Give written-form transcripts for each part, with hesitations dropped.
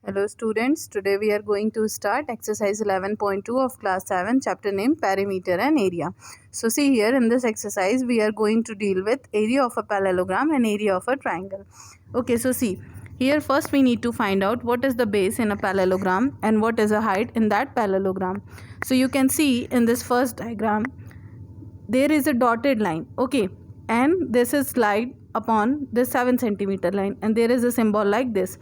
Hello students, today we are going to start exercise 11.2 of class 7 chapter name perimeter and area. So see here in this exercise we are going to deal with area of a parallelogram and area of a triangle. Okay, so see here first we need to find out what is the base in a parallelogram and what is the height in that parallelogram. So you can see in this first diagram there is a dotted line, okay, and this is slide upon this 7 centimeter line and there is a symbol like this.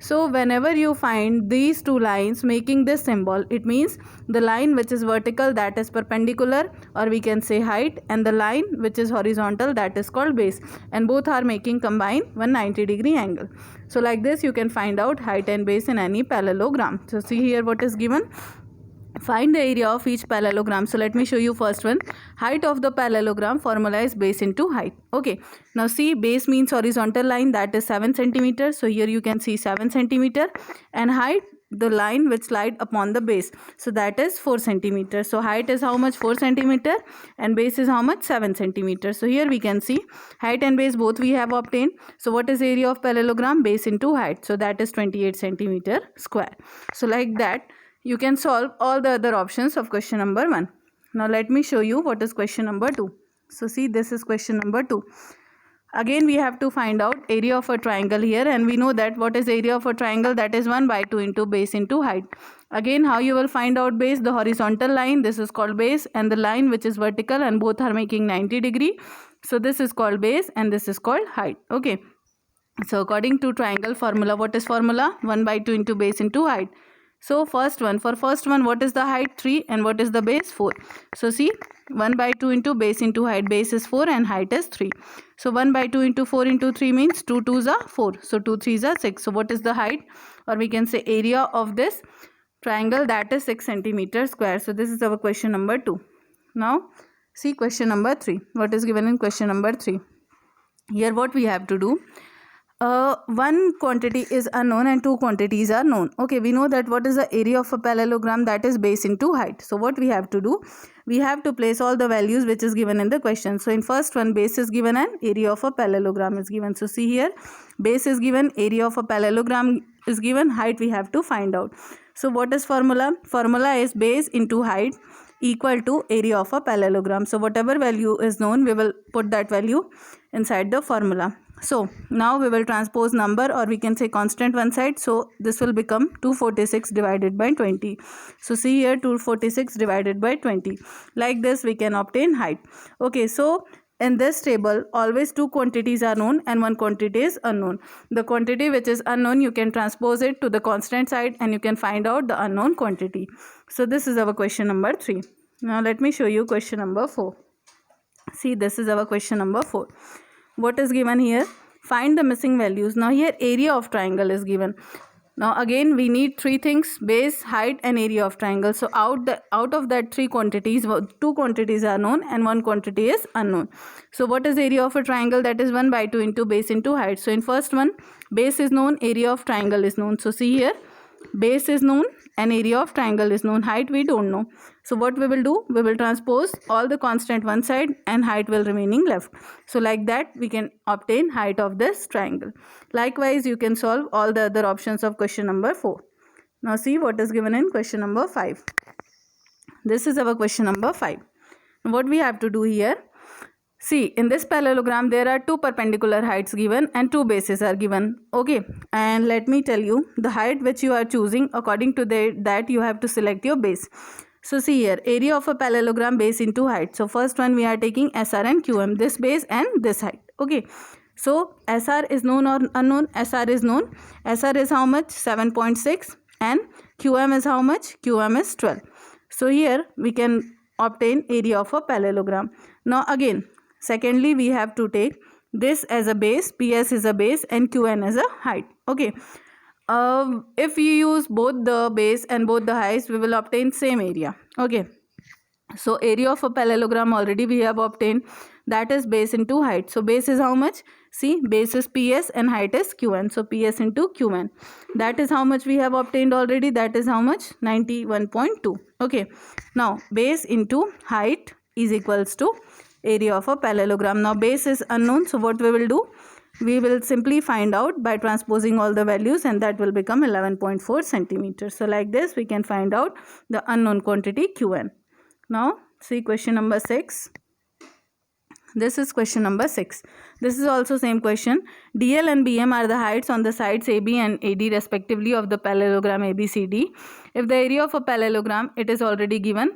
So whenever you find these two lines making this symbol, it means the line which is vertical, that is perpendicular, or we can say height, and the line which is horizontal, that is called base, and both are making combined 190-degree angle. So like this you can find out height and base in any parallelogram. So see here what is given. Find the area of each parallelogram. So let me show you first one. Height of the parallelogram formula is base into height. Okay. Now see, base means horizontal line, that is 7 centimeters. So here you can see 7 centimeter, and height, the line which slide upon the base. So that is 4 centimeters. So height is how much? 4 centimeter, and base is how much? 7 centimeters. So here we can see height and base both we have obtained. So what is area of parallelogram? Base into height. So that is 28 centimeter square. So like that you can solve all the other options of question number 1. Now let me show you what is question number 2. So see, this is question number 2. Again we have to find out area of a triangle here, and we know that what is area of a triangle? That is 1 by 2 into base into height. Again, how you will find out base? The horizontal line, this is called base, and the line which is vertical and both are making 90-degree. So this is called base and this is called height. Okay. So according to triangle formula, what is formula? 1 by 2 into base into height. So for first one, what is the height? 3, and what is the base? 4. So see, 1 by 2 into base into height. Base is 4 and height is 3. So 1 by 2 into 4 into 3 means 2 2s are 4. So 2 3s are 6. So what is the height, or we can say area of this triangle? That is 6 centimeter square. So this is our question number 2. Now see question number 3. What is given in question number 3? Here what we have to do? One quantity is unknown and two quantities are known. Okay, we know that what is the area of a parallelogram? That is base into height. So what we have to do? We have to place all the values which is given in the question. So in first one, base is given and area of a parallelogram is given. So see here, base is given, area of a parallelogram is given, height we have to find out. So what is formula? Formula is base into height equal to area of a parallelogram. So whatever value is known, we will put that value inside the formula. So now we will transpose number, or we can say constant, one side. So this will become 246 divided by 20. So see here, 246 divided by 20. Like this we can obtain height. Okay, so in this table always two quantities are known and one quantity is unknown. The quantity which is unknown, you can transpose it to the constant side and you can find out the unknown quantity. So this is our question number 3. Now let me show you question number 4. See, this is our question number 4. What is given here? Find the missing values. Now here area of triangle is given. Now again we need three things: base, height and area of triangle. So out of that three quantities, two quantities are known and one quantity is unknown. So what is area of a triangle? That is 1 by 2 into base into height. So in first one, base is known, area of triangle is known. So see here, base is known and area of triangle is known. Height we don't know. So what we will do? We will transpose all the constant one side and height will remaining left. So like that we can obtain height of this triangle. Likewise you can solve all the other options of question number 4. Now see what is given in question number 5. This is our question number 5. What we have to do here? See, in this parallelogram there are two perpendicular heights given and two bases are given. Okay, and let me tell you the height which you are choosing, according to that you have to select your base. So see here, area of a parallelogram, base into height. So first one we are taking SR and QM, this base and this height. Okay, so SR is known or unknown? SR is known. SR is how much? 7.6, and QM is how much? QM is 12. So here we can obtain area of a parallelogram. Now again, secondly we have to take this as a base, PS is a base and QN as a height. Okay, if you use both the base and both the heights, we will obtain same area. Okay, so area of a parallelogram already we have obtained, that is base into height. So base is how much? See, base is PS and height is QN. So PS into QN, that is how much we have obtained already. That is how much? 91.2. Okay, now base into height is equals to area of a parallelogram. Now base is unknown, so what we will do? we will simply find out by transposing all the values, and that will become 11.4 centimeters. So like this we can find out the unknown quantity Qn. Now see question number 6. This is question number 6. This is also same question. DL and BM are the heights on the sides AB and AD respectively of the parallelogram ABCD. If the area of a parallelogram, it is already given.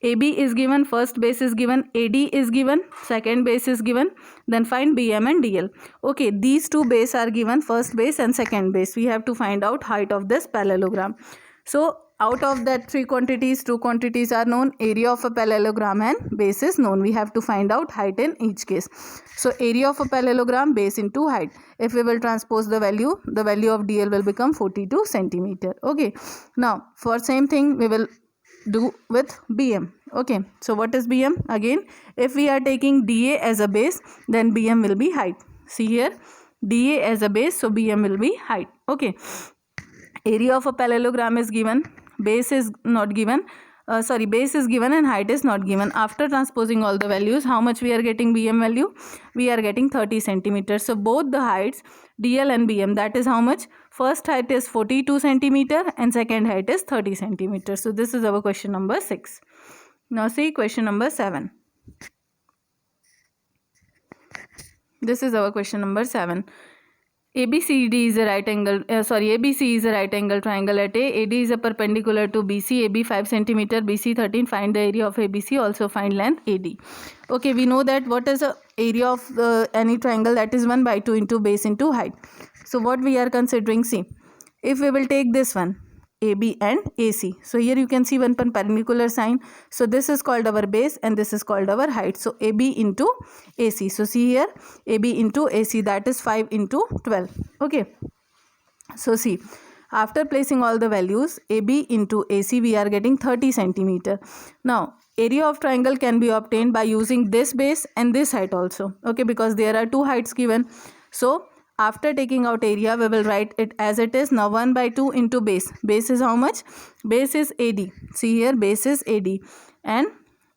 AB is given, first base is given, AD is given, second base is given, then find BM and DL. Okay, these two bases are given, first base and second base. We have to find out height of this parallelogram. So out of that three quantities, two quantities are known, area of a parallelogram and base is known. We have to find out height in each case. So area of a parallelogram, base into height. If we will transpose the value of DL will become 42 centimeter. Okay, now for same thing we will do with BM. Okay, so what is BM? Again, if we are taking DA as a base, then BM will be height. See here, DA as a base, so BM will be height. Okay, area of a parallelogram is given, base is not given, base is given and height is not given. After transposing all the values, how much we are getting BM value? We are getting 30 centimeters. So both the heights DL and BM, that is how much? First height is 42 centimeter and second height is 30 centimeters. So this is our question number 6. Now see question number 7. This is our question number 7. ABC is a right angle triangle at A. AD is a perpendicular to BC. AB 5 cm, BC 13. Find the area of ABC. Also find length AD. Okay, we know that what is the area of any triangle, that is 1 by 2 into base into height. So what we are considering, see, if we will take this one, AB and AC. So here you can see one perpendicular sign. So this is called our base and this is called our height. So AB into AC. So see here, AB into AC, that is 5 into 12. Okay. So see, after placing all the values, AB into AC, we are getting 30 centimeter. Now, area of triangle can be obtained by using this base and this height also. Okay, because there are two heights given. So after taking out area, we will write it as it is. Now 1 by 2 into base. Base is how much? Base is AD. See here, base is AD. And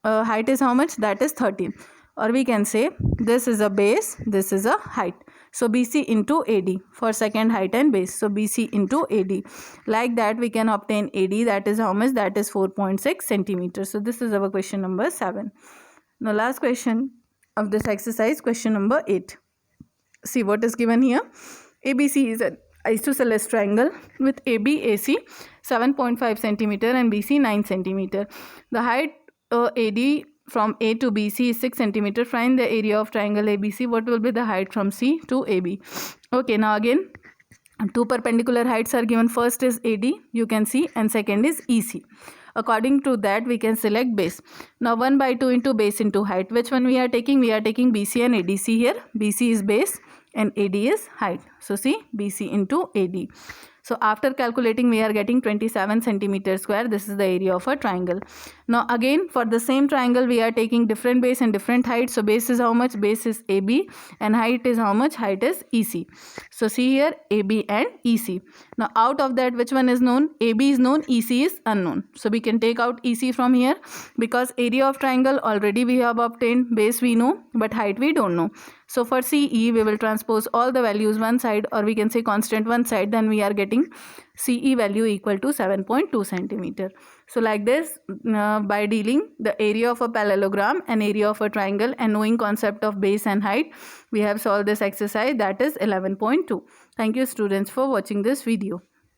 height is how much? That is 13. Or we can say this is a base, this is a height. So BC into AD for second height and base. So BC into AD. Like that we can obtain AD. That is how much? That is 4.6 centimeters. So this is our question number 7. Now last question of this exercise, question number 8. See what is given here. ABC is an isosceles triangle with AB, AC 7.5 centimeter and BC 9 centimeter. The height AD from A to BC is 6 centimeter. Find the area of triangle ABC. What will be the height from C to AB? Okay, now again two perpendicular heights are given. First is AD, you can see, and second is EC. According to that, we can select base. Now 1 by 2 into base into height. Which one we are taking? We are taking BC and AD. See here, BC is base and AD is height. So see, BC into AD. So after calculating, we are getting 27 centimeter square. This is the area of a triangle. Now again, for the same triangle, we are taking different base and different height. So base is how much? Base is AB and height is how much? Height is EC. So see here, AB and EC. Now out of that, which one is known? AB is known, EC is unknown. So we can take out EC from here because area of triangle already we have obtained. Base we know, but height we don't know. So for CE, we will transpose all the values one side, or we can say constant one side. Then we are getting CE value equal to 7.2 centimeter. So like this, by dealing the area of a parallelogram and area of a triangle and knowing concept of base and height, we have solved this exercise, that is 11.2. Thank you students for watching this video.